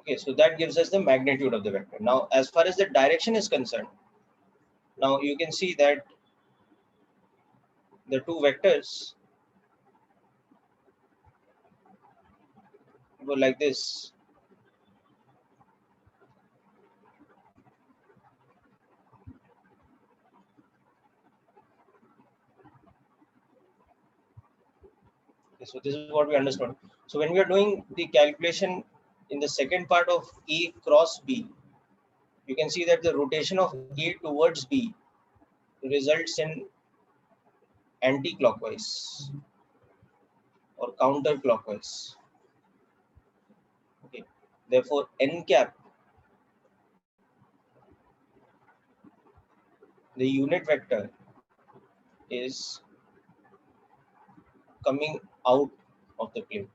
Okay, so that gives us the magnitude of the vector. Now, as far as the direction is concerned, now you can see that the two vectors go like this. Okay, so this is what we understood. So when we are doing the calculation in the second part of A cross B, you can see that the rotation of A towards B results in anti-clockwise or counterclockwise. Okay. Therefore, n cap, the unit vector, is coming out of the plane.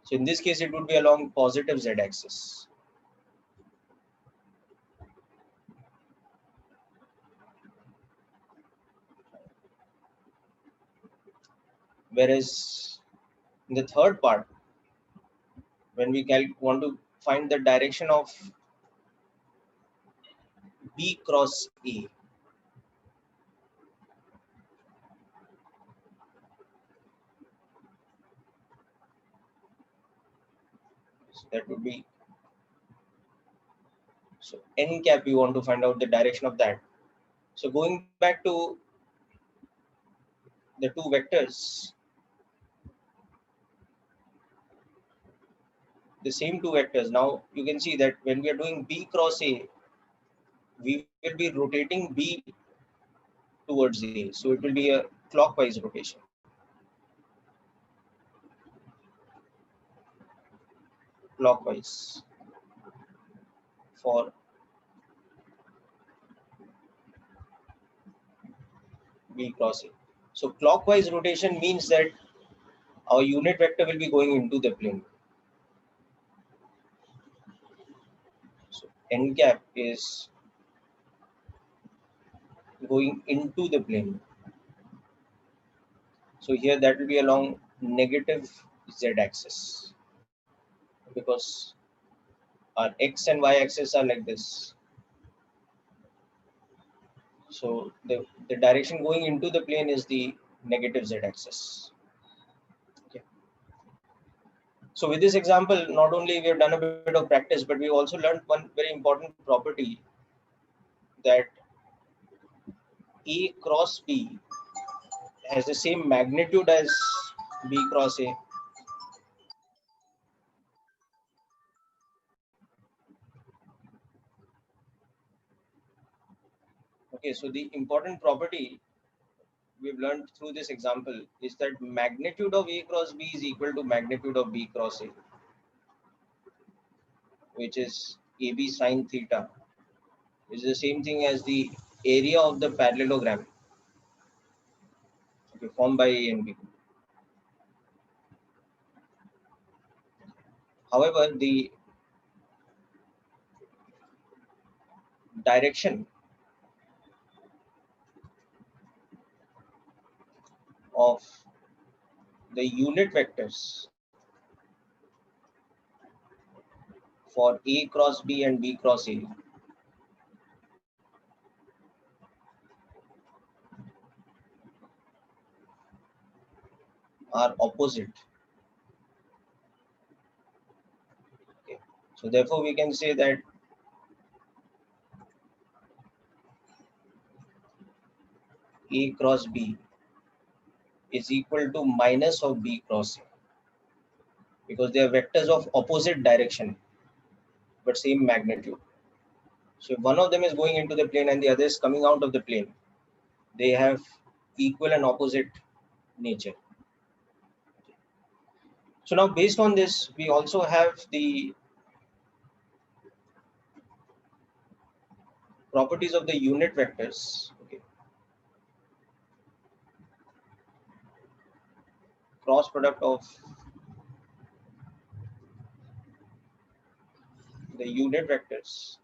So in this case, it would be along positive z-axis. Whereas in the third part, when we want to find the direction of B cross A, so that would be, so n cap, we want to find out the direction of that. So going back to the two vectors, the same two vectors, now you can see that when we are doing B cross A, we will be rotating B towards A. So it will be a clockwise rotation. Clockwise for B cross A. So clockwise rotation means that our unit vector will be going into the plane. So n cap is going into the plane. So here that will be along negative z-axis, because our x and y axis are like this. So the direction going into the plane is the negative z-axis. Okay. So with this example, not only we have done a bit of practice, but we also learned one very important property, that A cross B has the same magnitude as B cross A. Okay, so the important property we've learned through this example is that magnitude of A cross B is equal to magnitude of B cross A, which is AB sine theta, which is the same thing as the area of the parallelogram, okay, formed by A and B. However, the direction of the unit vectors for A cross B and B cross A are opposite. Okay. So therefore we can say that A cross B is equal to minus of B cross A, because they are vectors of opposite direction but same magnitude. So if one of them is going into the plane and the other is coming out of the plane, they have equal and opposite nature. So now based on this, we also have the properties of the unit vectors. Okay. Cross product of the unit vectors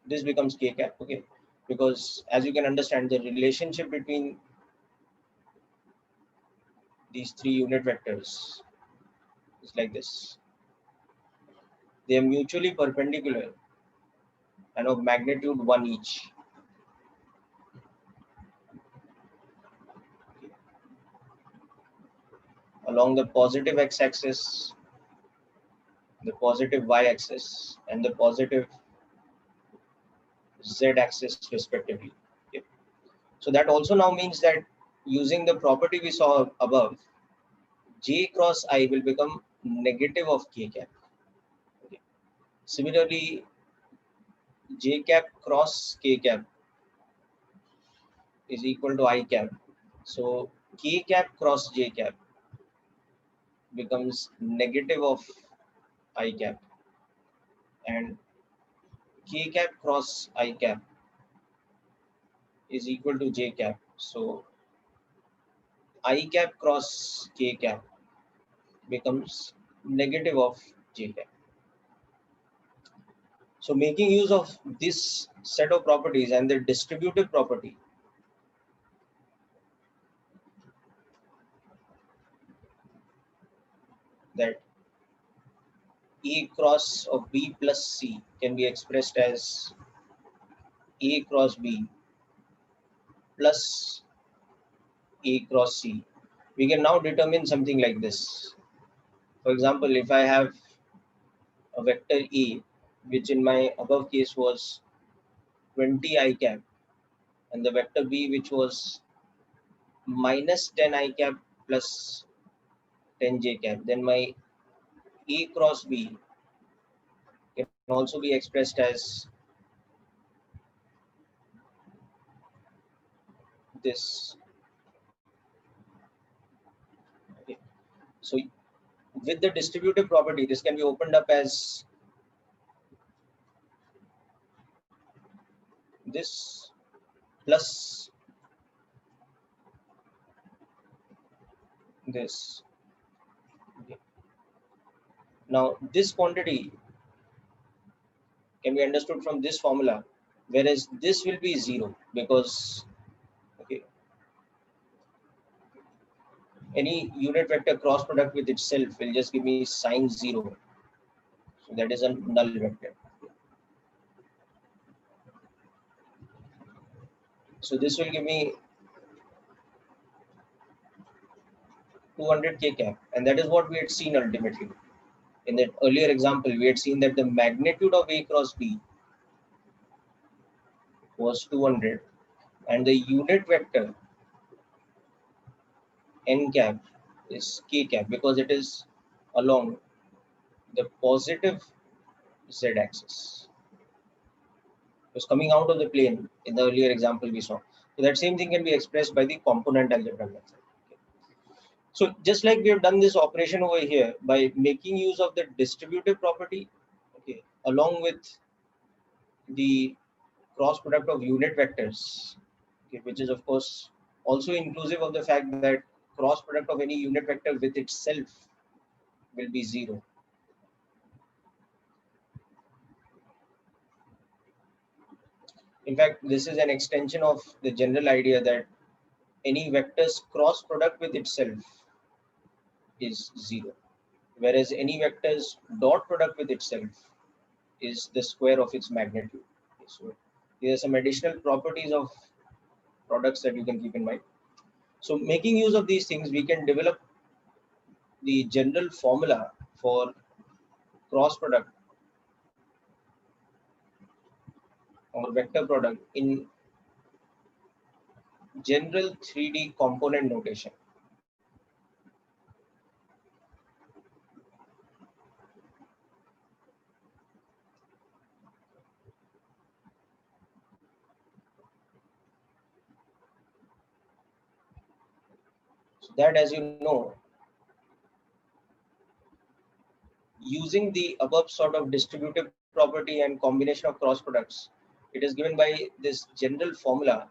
this becomes k cap. Okay. because as you can understand, the relationship between these three unit vectors is like this. They are mutually perpendicular and of magnitude 1 each. Along the positive x-axis, the positive y-axis, and the positive z-axis respectively. Okay. So that also now means that using the property we saw above, J cross I will become negative of K cap. Okay. Similarly, J cap cross K cap is equal to I cap. So K cap cross J cap becomes negative of I cap, and K cap cross I cap is equal to J cap. So I cap cross K cap becomes negative of J cap. So making use of this set of properties and the distributive property, that A cross of B plus C can be expressed as A cross B plus A cross C. We can now determine something like this. For example, if I have a vector A, which in my above case was 20 I cap, and the vector B, which was minus 10 I cap plus 10 J cap, then my A cross B can also be expressed as this. Okay. So with the distributive property, this can be opened up as this plus this. Okay. Now this quantity can be understood from this formula, whereas this will be 0 because okay, any unit vector cross product with itself will just give me sign 0. So that is a null vector. So this will give me 200 K cap, and that is what we had seen ultimately. In that earlier example, we had seen that the magnitude of A cross B was 200, and the unit vector n cap is K cap because it is along the positive z axis. It was coming out of the plane in the earlier example we saw. So that same thing can be expressed by the component algebra method. So just like we have done this operation over here by making use of the distributive property, okay, along with the cross product of unit vectors, okay, which is of course also inclusive of the fact that cross product of any unit vector with itself will be 0. In fact, this is an extension of the general idea that any vector's cross product with itself is 0, whereas any vector's dot product with itself is the square of its magnitude. So there are some additional properties of products that you can keep in mind. So making use of these things, we can develop the general formula for cross product or vector product in general 3D component notation. So that, as you know, using the above sort of distributive property and combination of cross products, it is given by this general formula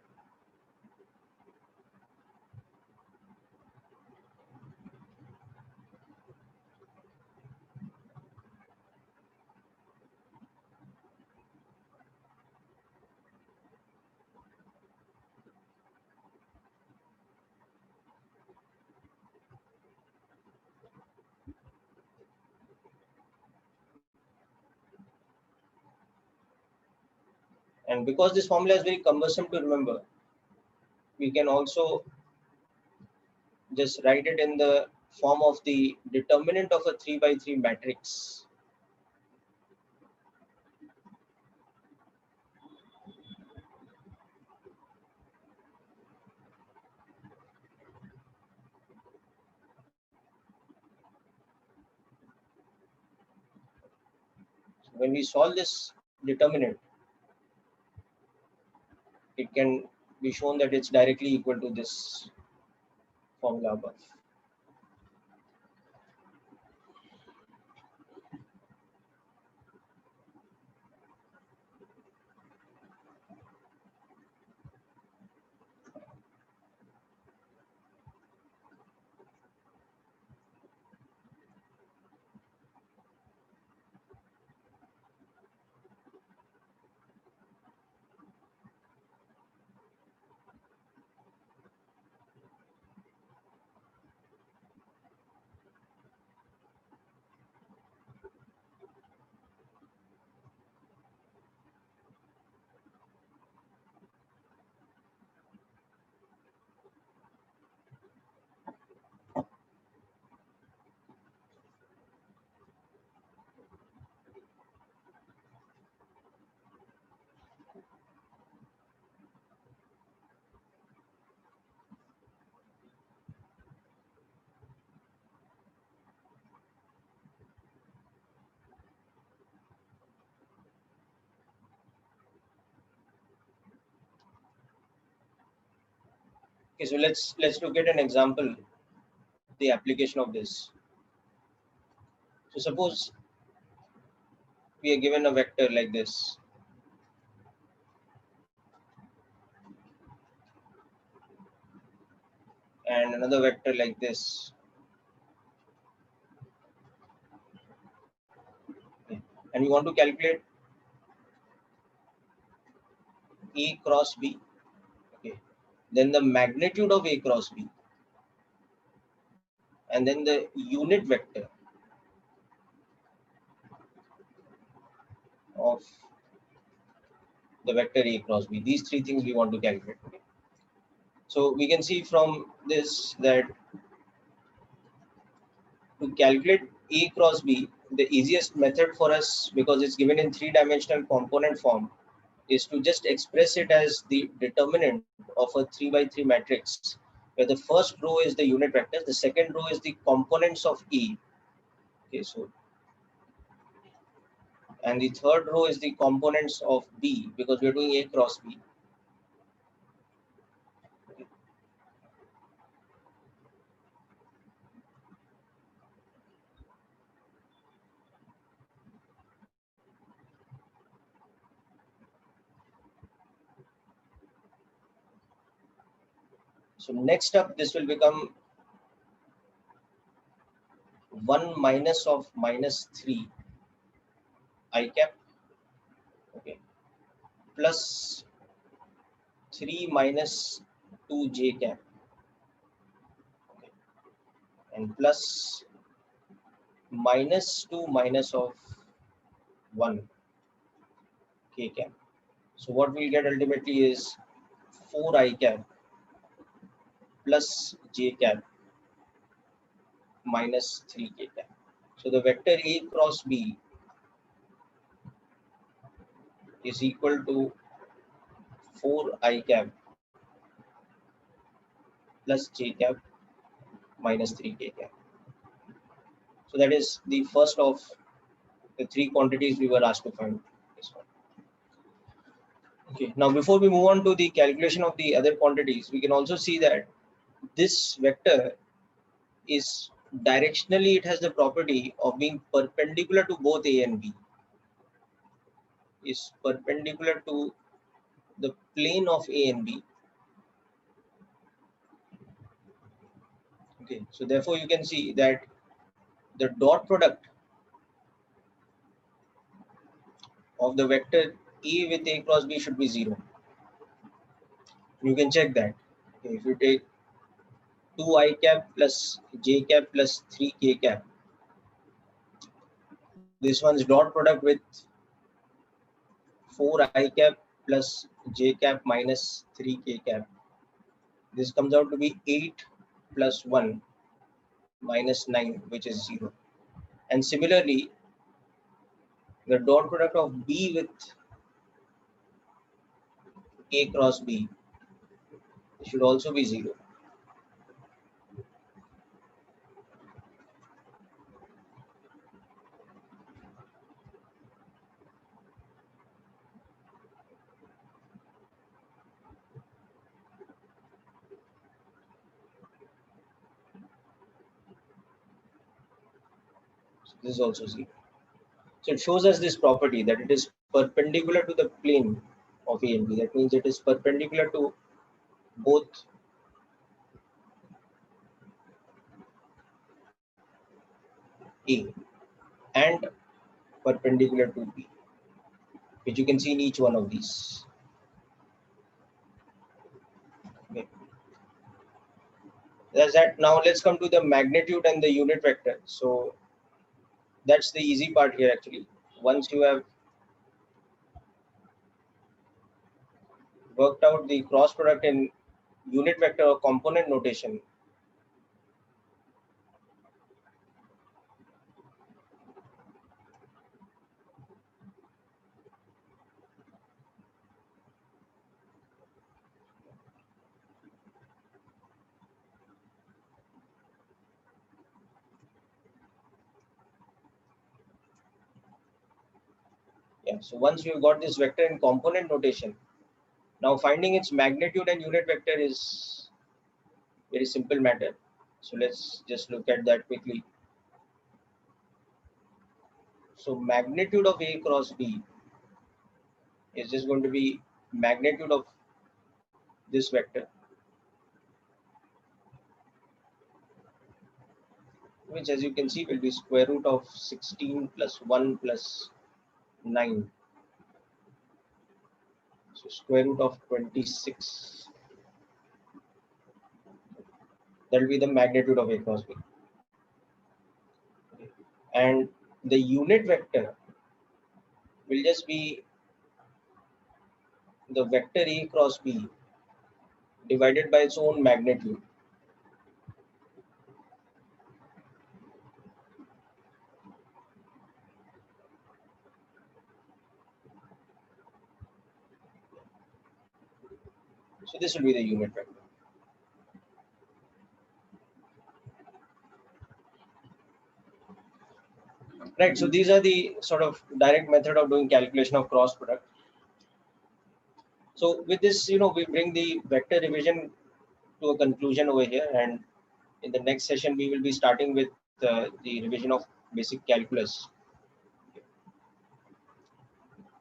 And because this formula is very cumbersome to remember, we can also just write it in the form of the determinant of a 3 by 3 matrix. So when we solve this determinant, it can be shown that it's directly equal to this formula above. Okay, so let's look at an example, the application of this. So suppose we are given a vector like this, and another vector like this. Okay. And we want to calculate A cross B. Okay. Then the magnitude of A cross B, and then the unit vector of the vector A cross B. These three things we want to calculate. Okay. So we can see from this that to calculate A cross B, the easiest method for us, because it's given in three-dimensional component form, is to just express it as the determinant of a 3 by 3 matrix, where the first row is the unit vectors, the second row is the components of E. Okay, so and the third row is the components of B, because we're doing A cross B. So next up, this will become 1 minus of minus 3 I cap, okay, plus 3 minus 2 j cap, okay, and plus minus 2 minus of 1 k cap. So what we'll get ultimately is 4 I cap plus j cap minus 3 k cap. So the vector A cross B is equal to 4 I cap plus j cap minus 3 k cap. So that is the first of the three quantities we were asked to find. This one. Okay. Now before we move on to the calculation of the other quantities, we can also see that this vector is directionally, it has the property of being perpendicular to both A and B, is perpendicular to the plane of A and B. Okay, so therefore you can see that the dot product of the vector A with A cross B should be 0. You can check that. Okay, if you take 2 I cap plus j cap plus 3 k cap, this one's dot product with 4 I cap plus j cap minus 3k cap. This comes out to be 8 plus 1 minus 9, which is 0. And similarly, the dot product of B with A cross B should also be 0. So this is also 0. So it shows us this property that it is perpendicular to the plane of A and B. That means it is perpendicular to both A and perpendicular to B, which you can see in each one of these. Okay. That's that. Now let's come to the magnitude and the unit vector. So that's the easy part here actually. Once you have worked out the cross product in unit vector or component notation, yeah. So once you've got this vector in component notation, now finding its magnitude and unit vector is very simple matter. So let's just look at that quickly. So magnitude of A cross B is just going to be magnitude of this vector, which as you can see will be square root of 16 plus 1 plus 9. So square root of 26. That will be the magnitude of A cross B. And the unit vector will just be the vector A cross B divided by its own magnitude. So this will be the unit vector. Right, so these are the sort of direct method of doing calculation of cross product. So with this, we bring the vector revision to a conclusion over here, and in the next session we will be starting with the revision of basic calculus.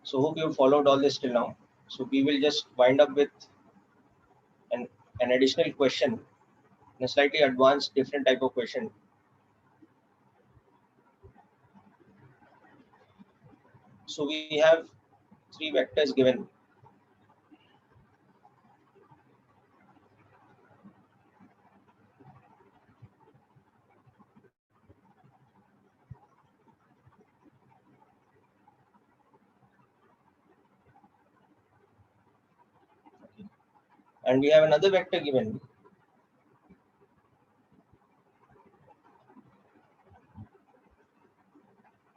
So hope you have followed all this till now. So we will just wind up with an additional question, a slightly advanced different type of question. So we have 3 vectors given. And we have another vector given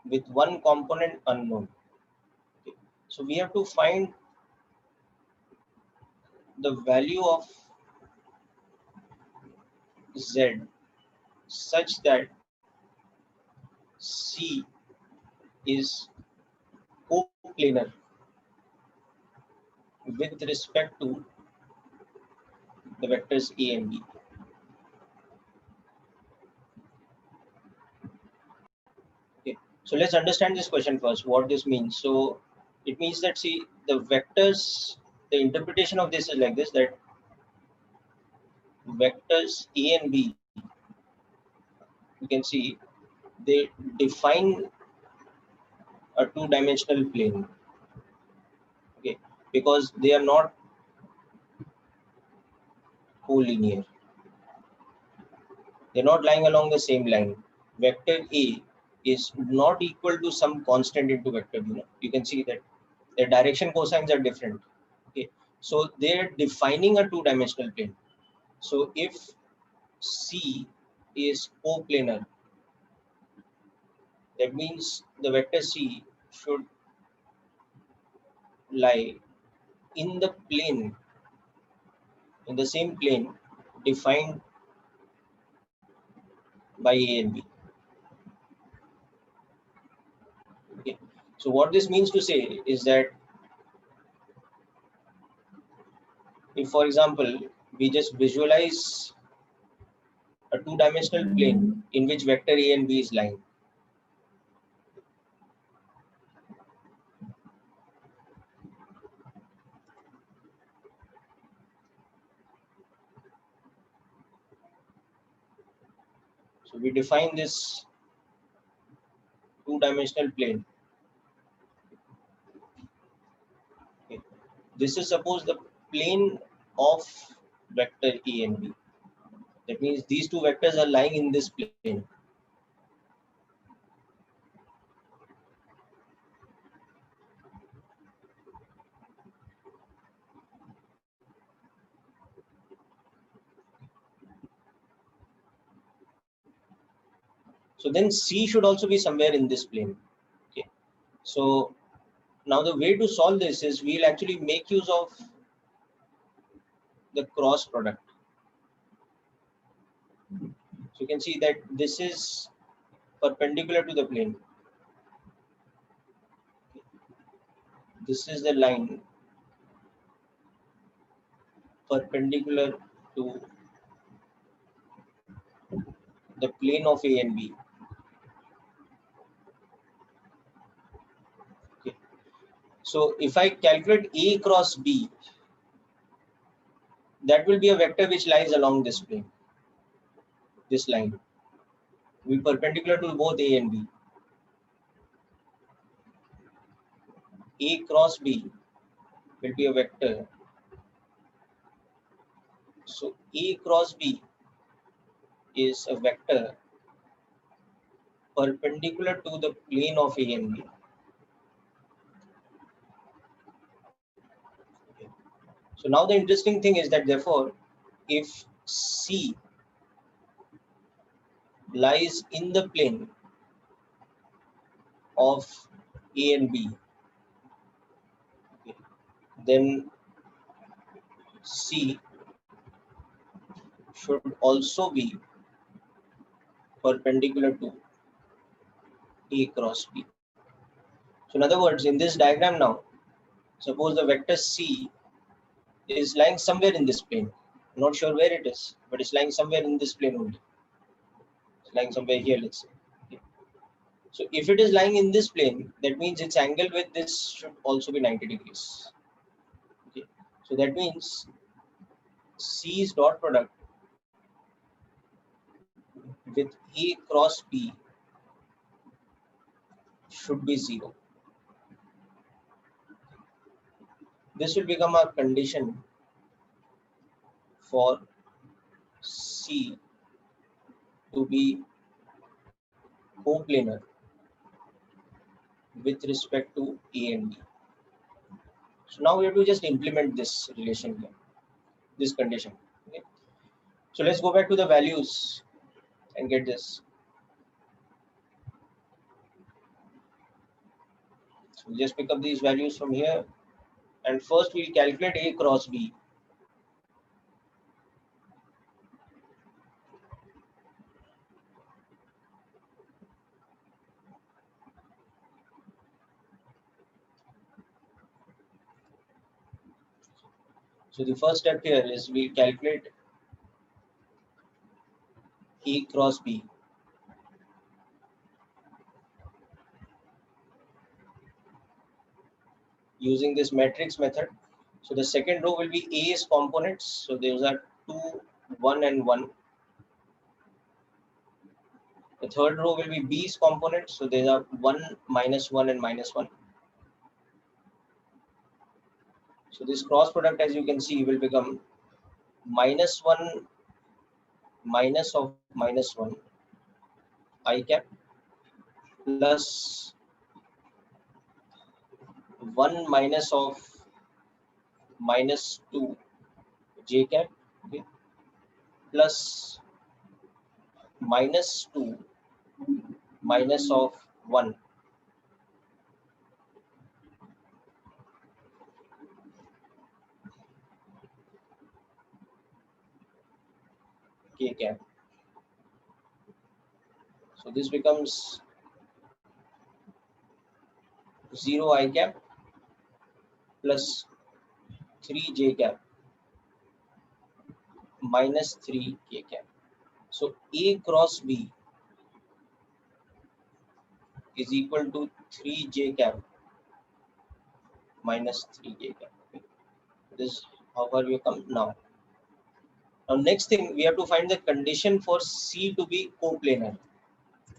with one component unknown. Okay. So we have to find the value of z such that C is coplanar with respect to the vectors A and B. Okay. So let's understand this question first, what this means. So it means that, see, the vectors, the interpretation of this is like this, that vectors A and B, you can see they define a two-dimensional plane. Okay, because they are not collinear. They're not lying along the same line. Vector A is not equal to some constant into vector B. You can see that the direction cosines are different. So they're defining a two-dimensional plane. So if C is coplanar, that means the vector C should lie in the plane, in the same plane defined by A and B. Okay. So what this means to say is that if, for example, we just visualize a two-dimensional plane in which vector A and B is lying. So we define this two-dimensional plane. Okay. This is suppose the plane of vector A and B. That means these two vectors are lying in this plane. So then C should also be somewhere in this plane. Okay. So now the way to solve this is we'll actually make use of the cross product. So you can see that this is perpendicular to the plane. This is the line perpendicular to the plane of A and B. Okay. So if I calculate A cross B, that will be a vector which lies along this plane. This line will be perpendicular to both A and B. A cross B will be a vector. So A cross B is a vector perpendicular to the plane of A and B. Okay. So now the interesting thing is that therefore, if C lies in the plane of A and B, okay, then C should also be perpendicular to A cross B. So in other words, in this diagram now, suppose the vector C is lying somewhere in this plane. I'm not sure where it is, but it's lying somewhere in this plane only. It's lying somewhere here, let's say. Okay. So if it is lying in this plane, that means its angle with this should also be 90 degrees. Okay. So that means C's dot product with A cross B should be 0. This will become a condition for C to be coplanar with respect to A and B. So now we have to just implement this relation here, this condition. Okay. So let's go back to the values and get this. So we'll just pick up these values from here, and first we'll calculate A cross B. So the first step here is we calculate A cross B using this matrix method. So the second row will be A's components. So those are 2, 1 and 1. The third row will be B's components. So these are 1, -1 and -1. So this cross product, as you can see, will become -1 minus of -1 I cap plus 1 minus of minus 2 j cap, okay, plus minus 2 minus of 1 k cap. So this becomes 0 I cap plus 3 j cap minus 3 k cap. So A cross B is equal to 3 j cap minus 3 j cap. Okay. This is how far we come now. Now next thing, we have to find the condition for C to be coplanar.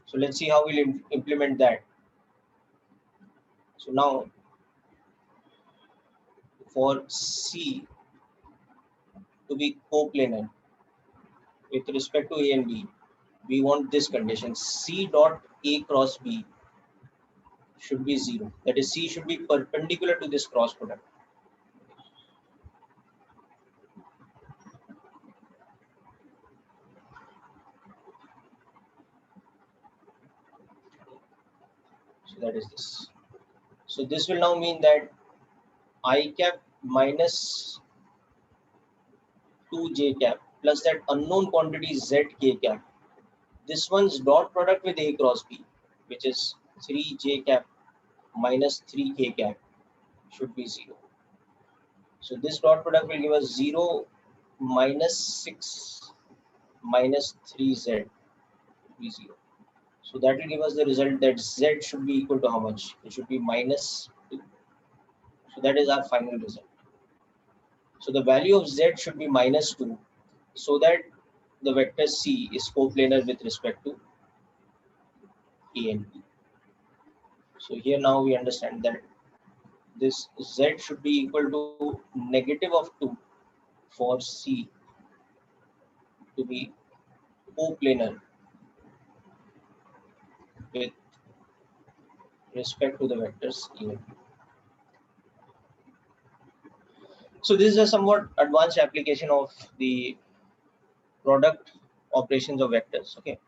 So let's see how we'll implement that. So now for C to be coplanar with respect to A and B, we want this condition: C dot A cross B should be 0. That is, C should be perpendicular to this cross product. So that is this. So this will now mean that I cap minus 2 j cap plus that unknown quantity z k cap. This one's dot product with A cross B, which is 3 j cap minus 3 k cap, should be 0. So this dot product will give us 0 minus 6 minus 3z be 0. So that will give us the result that z should be equal to how much? It should be minus 2. So that is our final result. So the value of z should be minus 2, so that the vector C is coplanar with respect to A and B. So here now we understand that this z should be equal to negative of 2 for C to be coplanar with respect to the vectors A and B. So this is a somewhat advanced application of the product operations of vectors. Okay.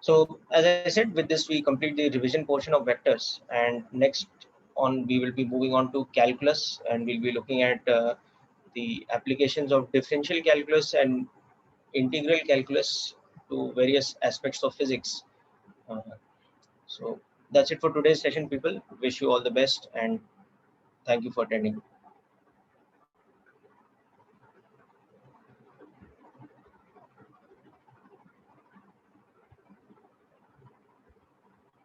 So as I said, with this we complete the revision portion of vectors, and next on we will be moving on to calculus, and we'll be looking at the applications of differential calculus and integral calculus to various aspects of physics. Uh, so that's it for today's session, people. Wish you all the best and thank you for attending.